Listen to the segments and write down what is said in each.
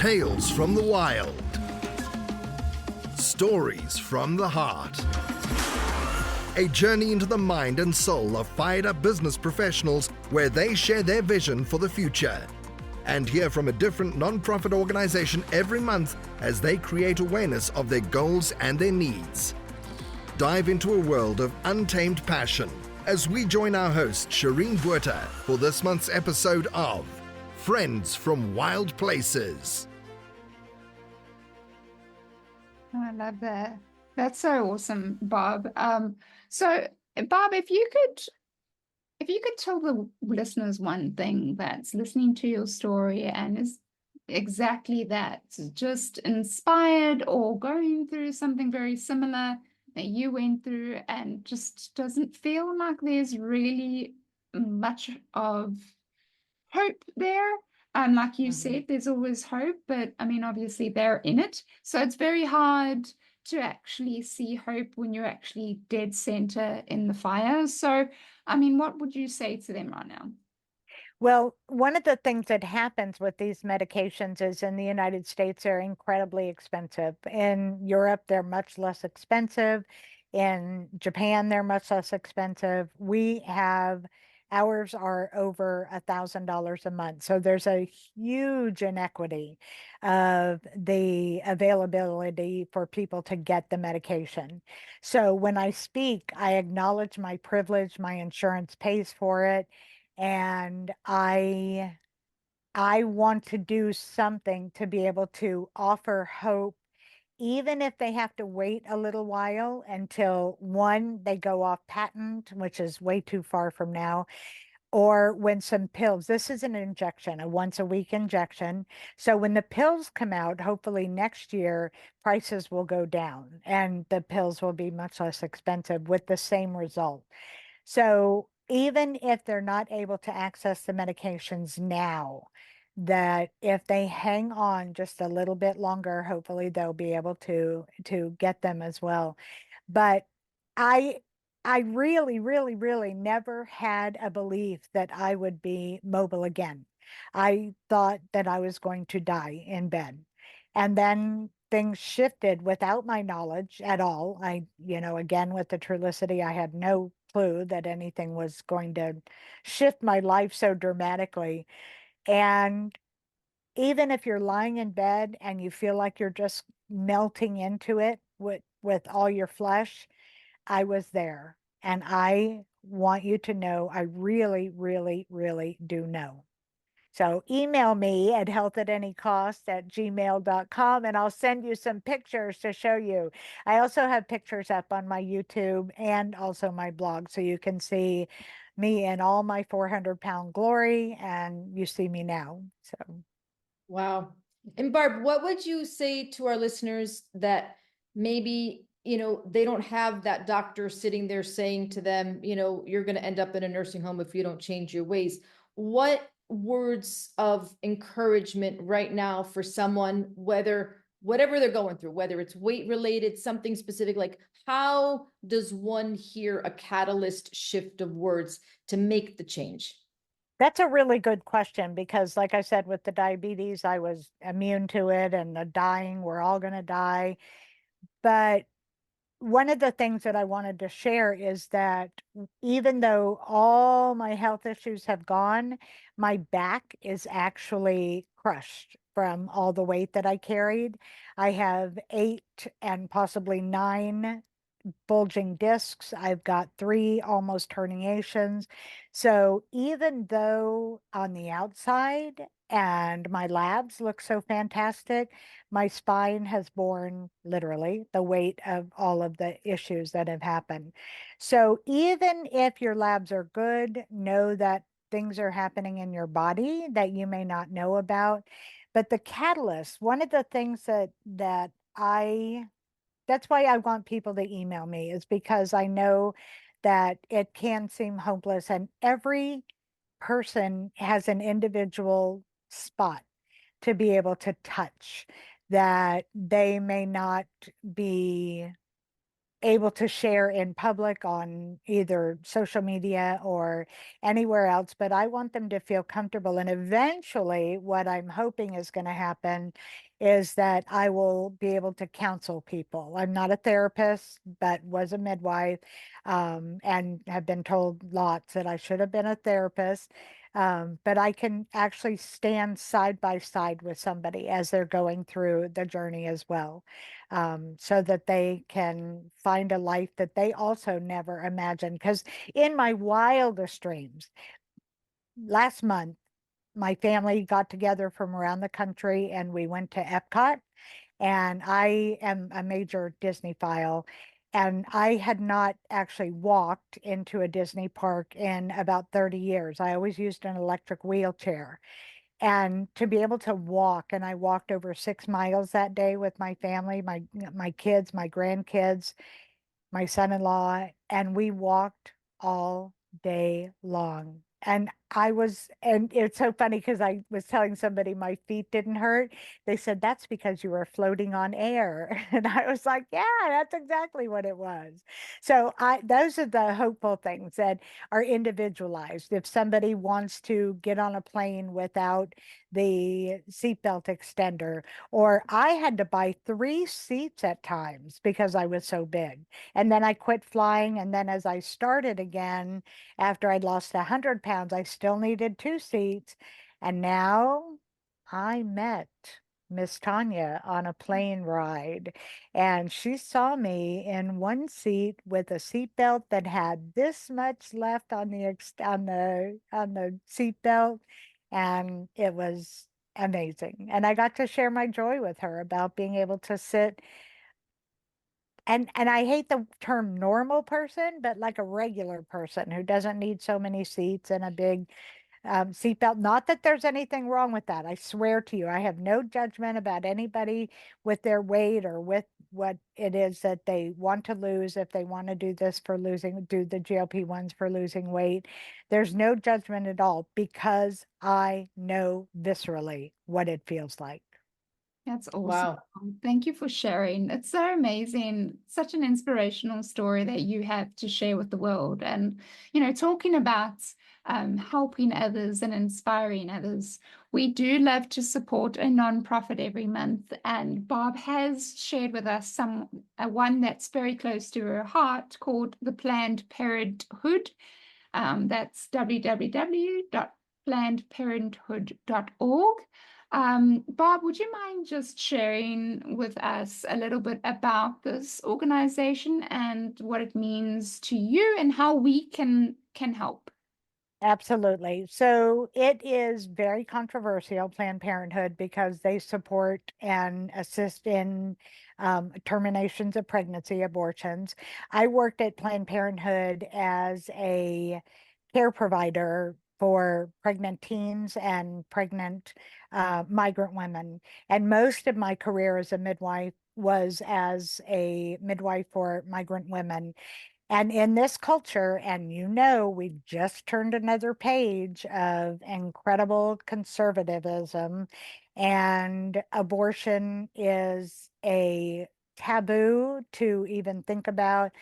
Tales from the wild. Stories from the heart. A journey into the mind and soul of fired-up business professionals where they share their vision for the future. And hear from a different non-profit organization every month as they create awareness of their goals and their needs. Dive into a world of untamed passion as we join our host, Shireen Buerta, for this month's episode of Friends from Wild Places. Oh, I love that. That's so awesome, Barb. So, Barb, if you could tell the listeners one thing that's listening to your story and is exactly that, just inspired or going through something very similar that you went through and just doesn't feel like there's really much of hope there. Like you said, there's always hope, but I mean, obviously they're in it. So it's very hard to actually see hope when you're actually dead center in the fire. So, I mean, what would you say to them right now? Well, one of the things that happens with these medications is in the United States, they're incredibly expensive. In Europe, they're much less expensive. In Japan, they're much less expensive. Ours are over $1,000 a month. So there's a huge inequity of the availability for people to get the medication. So when I speak, I acknowledge my privilege, my insurance pays for it. And I want to do something to be able to offer hope, even if they have to wait a little while until one, they go off patent, which is way too far from now, or when some pills, this is an injection, a once a week injection. So when the pills come out, hopefully next year, prices will go down and the pills will be much less expensive with the same result. So even if they're not able to access the medications now, that if they hang on just a little bit longer, hopefully they'll be able to get them as well. But I I really, really, really never had a belief that I would be mobile again. I thought that I was going to die in bed. And then things shifted without my knowledge at all. Again, with the Trulicity, I had no clue that anything was going to shift my life so dramatically. And even if you're lying in bed and you feel like you're just melting into it with all your flesh, I was there. And I want you to know I really, really, really do know. So email me at healthatanycost@gmail.com and I'll send you some pictures to show you. I also have pictures up on my YouTube and also my blog, so you can see me in all my 400-pound glory, and you see me now. So, wow. And Barb, what would you say to our listeners that maybe, they don't have that doctor sitting there saying to them, you're going to end up in a nursing home if you don't change your ways? What words of encouragement right now for someone, whatever they're going through, whether it's weight related, something specific, like how does one hear a catalyst shift of words to make the change? that's a really good question because, like I said, with the diabetes, I was immune to it, and the dying, we're all going to die. But one of the things that I wanted to share is that even though all my health issues have gone, my back is actually crushed from all the weight that I carried. I have 8 and possibly 9 bulging discs. I've got 3 almost herniations. So even though on the outside and my labs look so fantastic, my spine has borne literally the weight of all of the issues that have happened. So even if your labs are good, know that things are happening in your body that you may not know about. But the catalyst, one of the things that's why I want people to email me, is because I know that it can seem hopeless, and every person has an individual spot to be able to touch that they may not be able to share in public on either social media or anywhere else, but I want them to feel comfortable. And eventually, what I'm hoping is going to happen is that I will be able to counsel people. I'm not a therapist, but was a midwife, and have been told lots that I should have been a therapist. But I can actually stand side by side with somebody as they're going through the journey as well, so that they can find a life that they also never imagined. Because in my wildest dreams, last month, my family got together from around the country and we went to Epcot. And I am a major Disney file. And I had not actually walked into a Disney park in about 30 years. I always used an electric wheelchair. And to be able to walk, and I walked over 6 miles that day with my family, my kids, my grandkids, my son-in-law, and we walked all day long. And it's so funny because I was telling somebody my feet didn't hurt. They said, that's because you were floating on air. And I was like, yeah, that's exactly what it was. So those are the hopeful things that are individualized. If somebody wants to get on a plane without the seatbelt extender, or I had to buy 3 seats at times because I was so big. And then I quit flying. And then as I started again, after I'd lost 100 pounds, I still needed 2 seats. And now I met Miss Tanya on a plane ride, and she saw me in one seat with a seatbelt that had this much left on the seatbelt, and it was amazing. And I got to share my joy with her about being able to sit, and I hate the term normal person, but like a regular person who doesn't need so many seats and a big seatbelt. Not that there's anything wrong with that. I swear to you, I have no judgment about anybody with their weight or with what it is that they want to lose. If they want to do this for do the GLP-1s for losing weight, there's no judgment at all because I know viscerally what it feels like. That's awesome. Wow. Thank you for sharing. It's so amazing. Such an inspirational story that you have to share with the world. And, talking about helping others and inspiring others. We do love to support a nonprofit every month. And Barb has shared with us one that's very close to her heart called the Planned Parenthood. That's www.plannedparenthood.org. Barb, would you mind just sharing with us a little bit about this organization and what it means to you and how we can help? Absolutely. So it is very controversial, Planned Parenthood, because they support and assist in terminations of pregnancy, abortions. I worked at Planned Parenthood as a care provider for pregnant teens and pregnant migrant women. And most of my career as a midwife was as a midwife for migrant women. And in this culture, and we've just turned another page of incredible conservatism, and abortion is a taboo to even think about.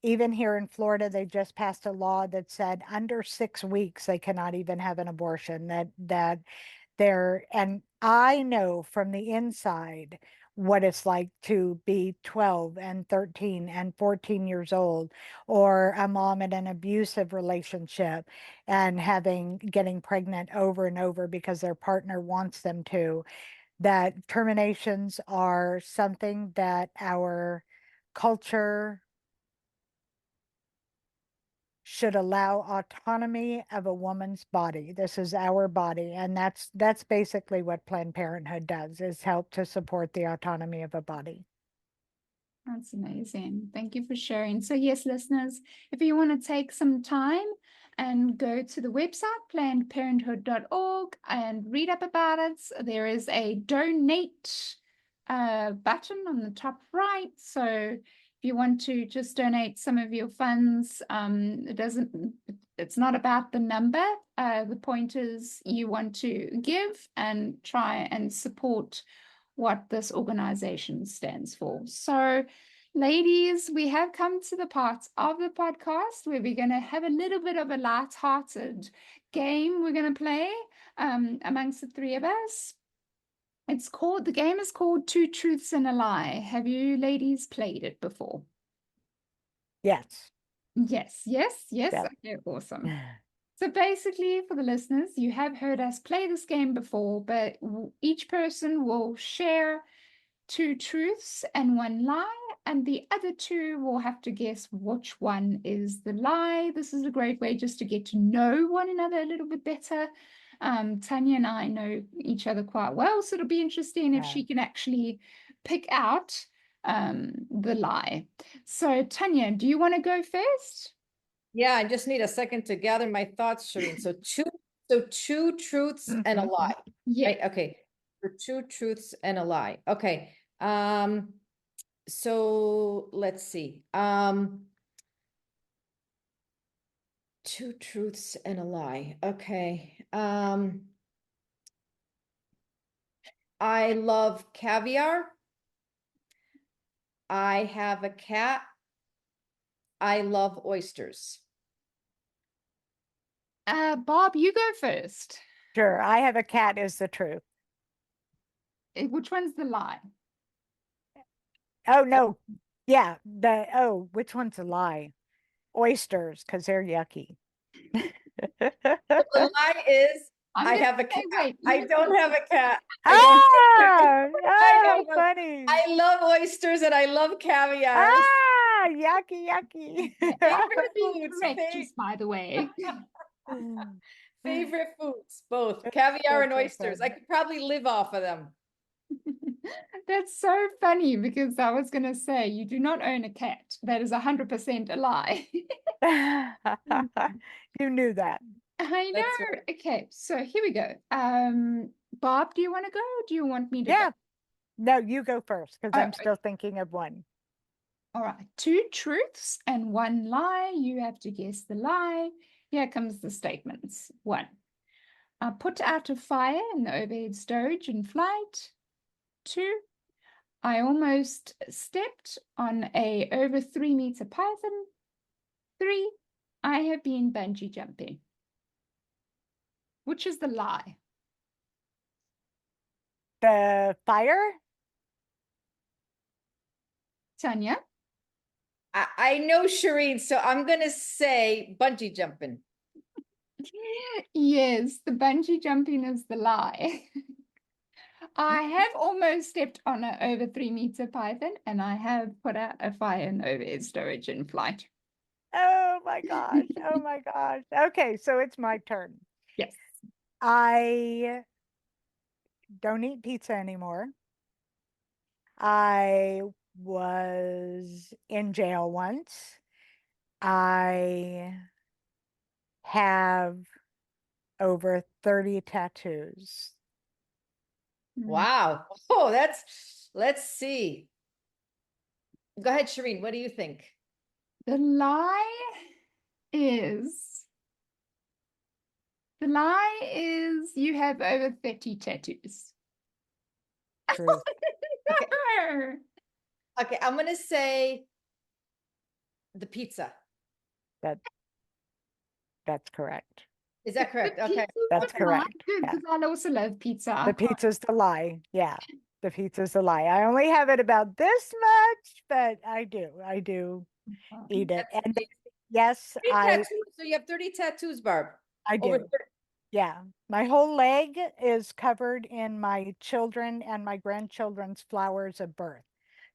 Even here in Florida, they just passed a law that said under 6 weeks they cannot even have an abortion. And I know from the inside what it's like to be 12 and 13 and 14 years old, or a mom in an abusive relationship and getting pregnant over and over because their partner wants them to. That terminations are something that our culture should allow autonomy of a woman's body. This is our body. And that's basically what Planned Parenthood does, is help to support the autonomy of a body. That's amazing. Thank you for sharing. So yes, listeners, if you want to take some time and go to the website, plannedparenthood.org, and read up about it, there is a donate button on the top right. So if you want to just donate some of your funds, it's not about the number. The point is you want to give and try and support what this organization stands for. So Ladies, we have come to the part of the podcast where we're going to have a little bit of a light-hearted game we're going to play amongst the three of us. The game is called Two Truths and a Lie. Have you ladies played it before? Yes. Yes, yes, yes. Yeah. Okay, awesome. So basically, for the listeners, you have heard us play this game before, but each person will share two truths and one lie, and the other two will have to guess which one is the lie. This is a great way just to get to know one another a little bit better. Tanya and I know each other quite well, so it'll be interesting if she can actually pick out the lie. So, Tanya, do you want to go first? Yeah, I just need a second to gather my thoughts, Shireen. So two truths and a lie. Yeah. Right? Okay. For two truths and a lie. Okay. So let's see. Two truths and a lie. Okay. I love caviar. I have a cat. I love oysters. Barb, you go first. Sure. I have a cat is the truth. Which one's the lie? Oh, no. Yeah. Which one's a lie? Oysters, because they're yucky. The lie is I have a cat. Wait, I don't have a cat. Funny. I love oysters and I love caviar. Yucky. Just by the way. Favorite foods, both caviar and oysters. I could probably live off of them. That's so funny because I was going to say you do not own a cat. That is 100% a lie. You knew that. I know. Right. Okay, so here we go. Barb, do you want to go or do you want me to Yeah. go? No, you go first because I'm Okay. still thinking of one. All right, two truths and one lie. You have to guess the lie. Here comes the statements. One, I put out a fire in the overhead stowage in flight. Two, I almost stepped on a over 3-meter python. Three, I have been bungee jumping. Which is the lie? The fire? Tanya? I know Shireen, so I'm gonna say bungee jumping. Yes, the bungee jumping is the lie. I have almost stepped on an over 3-meter python, and I have put out a fire in overhead storage in flight. Oh my gosh. Oh my gosh. Okay, so it's my turn. Yes. I don't eat pizza anymore. I was in jail once. I have over 30 tattoos. Wow. Oh, let's see. Go ahead, Shireen. What do you think? The lie is you have over 30 tattoos. True. No. Okay, I'm gonna say the pizza. That's correct. Is that correct? Okay. That's correct. Good, Yeah. because I also love pizza. The pizza's the lie. Yeah. The pizza's the lie. I only have it about this much, but I do eat it. That's And amazing. yes, 30 tattoos. So you have 30 tattoos, Barb. I Over do. 30. Yeah. My whole leg is covered in my children and my grandchildren's flowers of birth.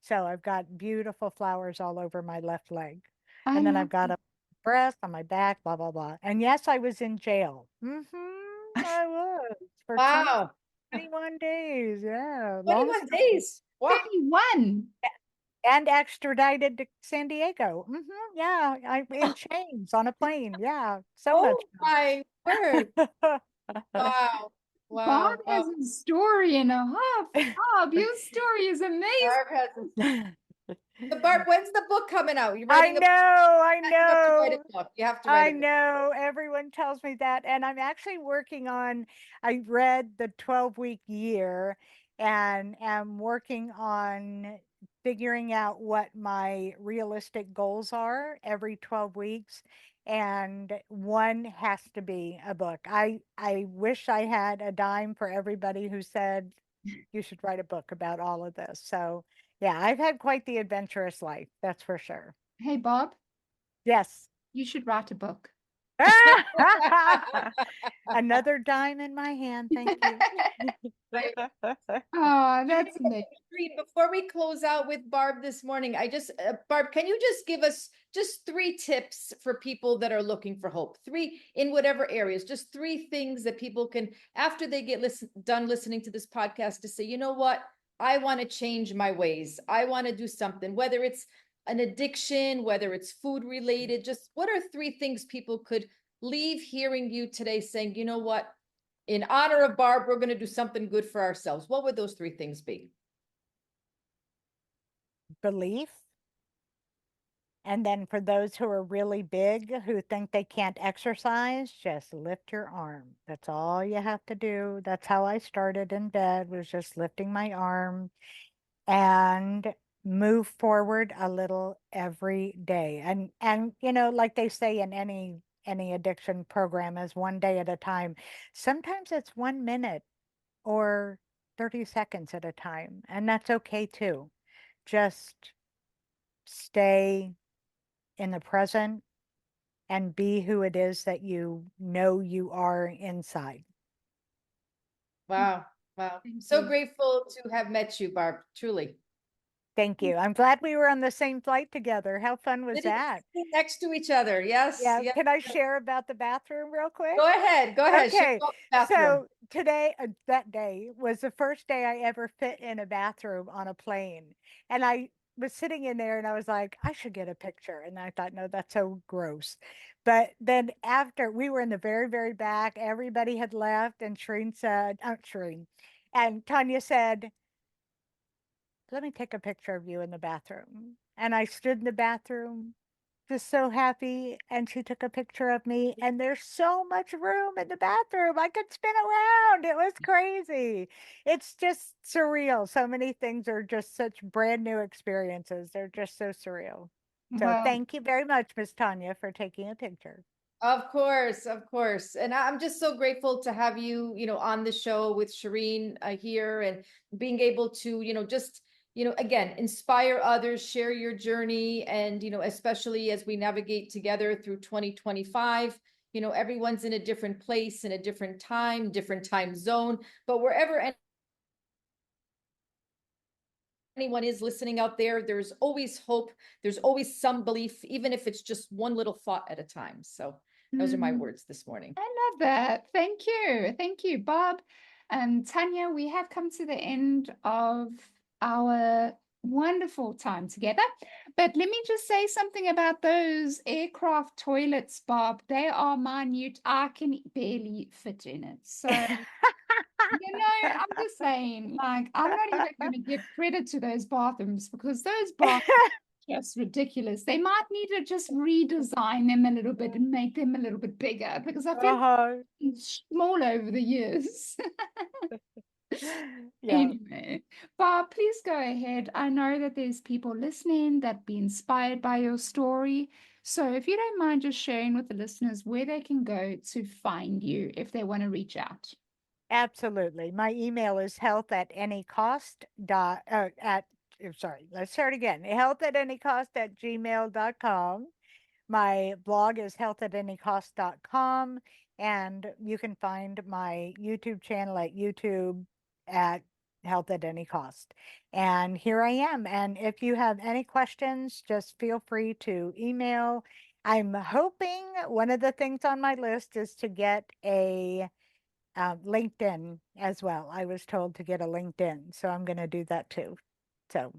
So I've got beautiful flowers all over my left leg. I And then love I've got a breast on my back, blah, blah, blah. And yes, I was in jail. I was for Wow. 21 days. Yeah. 21 days. Wow. 31. And extradited to San Diego. Yeah. I'm in chains on a plane. Yeah. So Oh my word. much. Wow. Bob Wow. has a story and a half. Bob, your story is amazing. Barb has So Barb, when's the book coming out? You I writing know, I You have to write know. a book. You have to write I a book. know. Everyone tells me that. And I'm actually working on, I read the 12-week year and am working on figuring out what my realistic goals are every 12 weeks. And one has to be a book. I wish I had a dime for everybody who said you should write a book about all of this. So yeah, I've had quite the adventurous life, that's for sure. Hey, Bob, Yes. you should write a book. Another dime in my hand, thank you. Oh, that's amazing. Shereen, before we close out with Barb this morning, Barb, can you just give us just 3 tips for people that are looking for hope? 3 in whatever areas, just 3 things that people can, after they get done listening to this podcast, to say, you know what, I want to change my ways. I want to do something, whether it's an addiction, whether it's food related, just what are 3 things people could leave hearing you today saying, you know what, in honor of Barb, we're going to do something good for ourselves. What would those 3 things be? Belief. And then for those who are really big, who think they can't exercise, just lift your arm. That's all you have to do. That's how I started in bed, was just lifting my arm and move forward a little every day. And you know, like they say in any addiction program, is one day at a time. Sometimes it's 1 minute or 30 seconds at a time, and that's okay too. Just stay in the present and be who it is that you know you are inside. Wow. Wow. Thank So you. grateful to have met you, Barb, truly. Thank you. I'm glad we were on the same flight together. How fun was Sitting that? next to each other. Yes. Yeah. Yes. Can I share about the bathroom real quick? Go ahead. Go ahead. Share Okay. about the bathroom. So today, that day was the first day I ever fit in a bathroom on a plane. And I was sitting in there and I was like, I should get a picture. And I thought, no, that's so gross. But then after we were in the very, very back, everybody had left. And Shereen said, Shereen, and Tanya said, let me take a picture of you in the bathroom. And I stood in the bathroom just so happy, and she took a picture of me, and there's so much room in the bathroom. I could spin around. It was crazy. It's just surreal. So many things are just such brand new experiences. They're just so surreal. So Well, thank you very much, Miss Tanya, for taking a picture. Of course, of course. And I'm just so grateful to have you, on the show with Shireen here and being able to, just, again, inspire others, share your journey. And, especially as we navigate together through 2025, everyone's in a different place, in a different time zone, but wherever anyone is listening out there, there's always hope. There's always some belief, even if it's just one little thought at a time. So those are my words this morning. I love that. Thank you. Thank you, Bob. Tanya, we have come to the end of our wonderful time together. But let me just say something about those aircraft toilets, Bob. They are minute. I can barely fit in it. So, I'm just saying, like, I'm not even going to give credit to those bathrooms because those bathrooms just ridiculous. They might need to just redesign them a little bit and make them a little bit bigger because I feel Uh-huh. it's small over the years. Yeah. Anyway, Bob, please go ahead. I know that there's people listening that be inspired by your story. So if you don't mind just sharing with the listeners where they can go to find you if they want to reach out. Absolutely. My email is health@anycost dot sorry, let's start again. health@anycost@gmail.com. My blog is health@anycost.com, and you can find my YouTube channel at YouTube at Health at Any Cost. And here I am. And if you have any questions, just feel free to email. I'm hoping one of the things on my list is to get a LinkedIn as well. I was told to get a LinkedIn, so I'm going to do that too. So,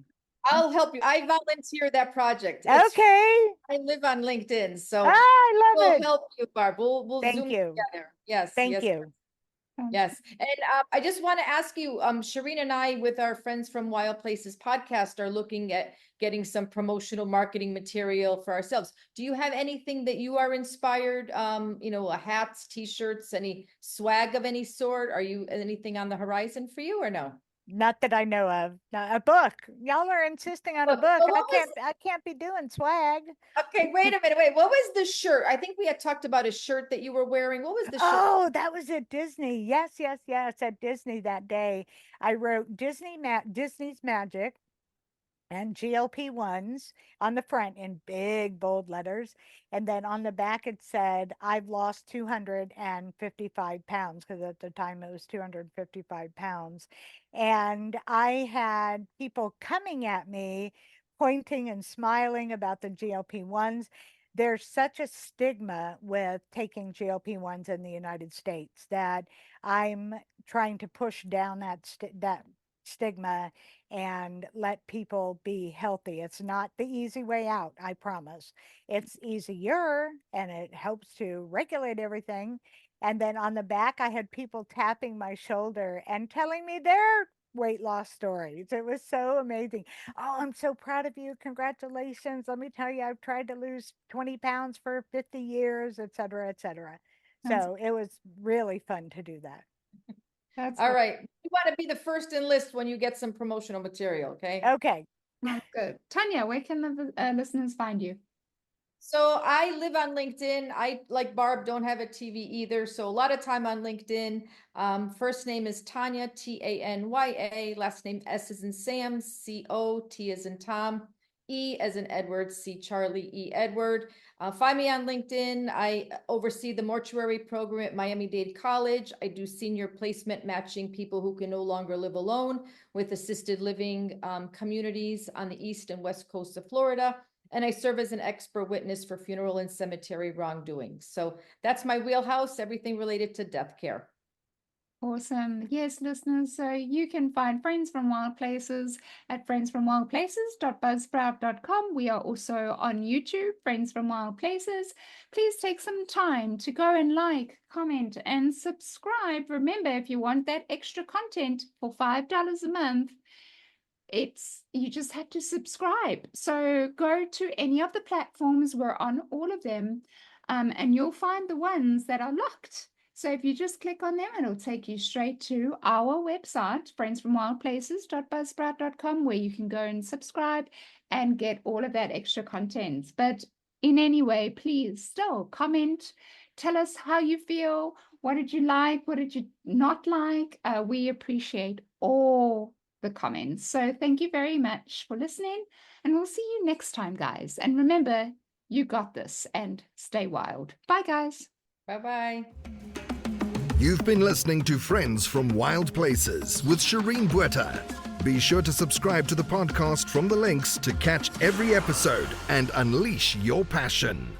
I'll help you. I volunteer that project. okay. I live on LinkedIn, so I love we'll it. help you, Barb. We'll Thank Zoom you. together. Yes, Thank yes, you. yes. And I just want to ask you, Shireen and I, with our friends from Wild Places podcast, are looking at getting some promotional marketing material for ourselves. Do you have anything that you are inspired? Hats, t-shirts, any swag of any sort? Are you anything on the horizon for you or no? Not that I know of. No, a book. Y'all are insisting on a Book. book. Well, what was- I can't be doing swag. Okay, wait a minute. Wait, what was the shirt? I think we had talked about a shirt that you were wearing. What was the shirt? Oh, that was at Disney. Yes, yes, yes. At Disney that day, I wrote Disney's Magic and GLP-1s on the front in big bold letters. And then on the back, it said, I've lost 255 pounds, because at the time it was 255 pounds. And I had people coming at me, pointing and smiling about the GLP-1s. There's such a stigma with taking GLP-1s in the United States that I'm trying to push down that stigma and let people be healthy. It's not the easy way out, I promise. It's easier and it helps to regulate everything. And then on the back, I had people tapping my shoulder and telling me their weight loss stories. It was so amazing. Oh, I'm so proud of you. Congratulations. Let me tell you, I've tried to lose 20 pounds for 50 years, et cetera, et cetera. So it was really fun to do that. That's All right. You want to be the first in list when you get some promotional material, okay? Okay. good. Tanya, where can the listeners find you? So I live on LinkedIn. I, like Barb, don't have a TV either. So a lot of time on LinkedIn. First name is Tanya, Tanya. Last name S as in Sam, CO, T as in Tom, E as in Edward, C Charlie, E Edward. Find me on LinkedIn. I oversee the mortuary program at Miami-Dade College. I do senior placement, matching people who can no longer live alone with assisted living communities on the east and west coast of Florida. And I serve as an expert witness for funeral and cemetery wrongdoings. So that's my wheelhouse, everything related to death care. Awesome. Yes, listeners. So you can find Friends from Wild Places at friendsfromwildplaces.buzzsprout.com. We are also on YouTube, Friends from Wild Places. Please take some time to go and like, comment, and subscribe. Remember, if you want that extra content for $5 a month, you just have to subscribe. So go to any of the platforms. We're on all of them, and you'll find the ones that are locked. So if you just click on them, it'll take you straight to our website, friendsfromwildplaces.buzzsprout.com, where you can go and subscribe and get all of that extra content. But in any way, please still comment, tell us how you feel. What did you like? What did you not like? We appreciate all the comments. So thank you very much for listening, and we'll see you next time, guys. And remember, you got this, and stay wild. Bye, guys. Bye-bye. You've been listening to Friends from Wild Places with Shireen Bueta. Be sure to subscribe to the podcast from the links to catch every episode and unleash your passion.